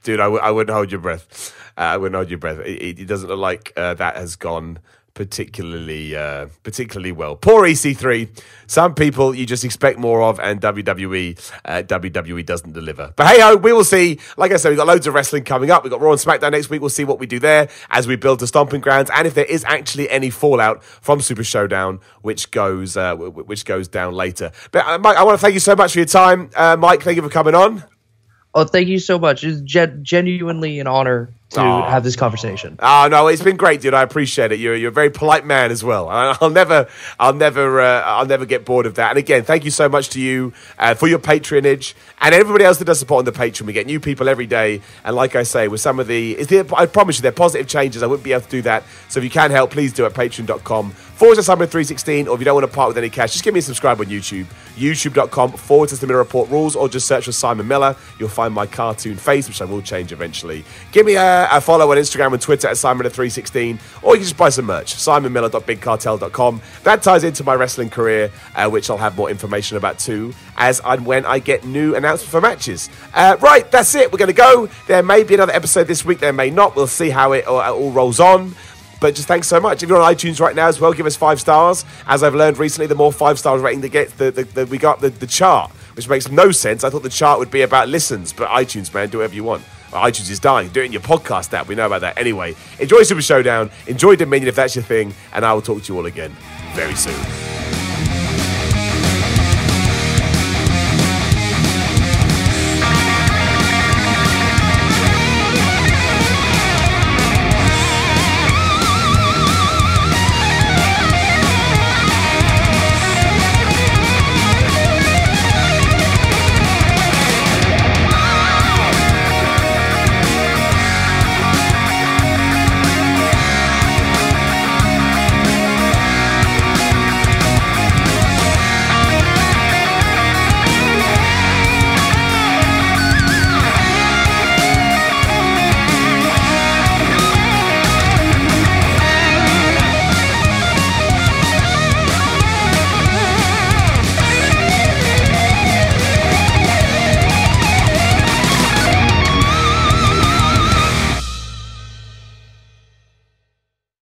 Dude, I wouldn't hold your breath. I wouldn't hold your breath. It doesn't look like that has gone particularly well. Poor EC3. Some people you just expect more of, and WWE doesn't deliver. But hey ho, we will see. Like I said, we've got loads of wrestling coming up. We've got Raw and SmackDown next week. We'll see what we do there as we build the stomping grounds, and if there is actually any fallout from Super Showdown, which goes down later. But Mike, I want to thank you so much for your time. Mike, thank you for coming on. Oh, thank you so much. It's genuinely an honor to have this conversation. Oh no, it's been great, dude. I appreciate it. You're a very polite man as well. I'll never get bored of that. And again, thank you so much to you for your patronage and everybody else that does support on the Patreon. We get new people every day, and like I say, with some of I promise you, they're positive changes. I wouldn't be able to do that. So if you can help, please do at patreon.com/Simon316. Or if you don't want to part with any cash, just give me a subscribe on YouTube. YouTube.com/The Miller Report Rules, or just search for Simon Miller. You'll find my cartoon face, which I will change eventually. Give me a follow on Instagram and Twitter at Simon316, or you can just buy some merch, simonmiller.bigcartel.com. That ties into my wrestling career, which I'll have more information about too, as and when I get new announcements for matches. Right, that's it. We're going to go. There may be another episode this week. There may not. We'll see how it all rolls on. But just thanks so much. If you're on iTunes right now as well, give us 5 stars. As I've learned recently, the more 5-star rating they get, we got the chart, which makes no sense. I thought the chart would be about listens, but iTunes, man, do whatever you want. Well, iTunes is dying. Do it in your podcast app. We know about that. Anyway, enjoy Super Showdown. Enjoy Dominion if that's your thing. And I will talk to you all again very soon.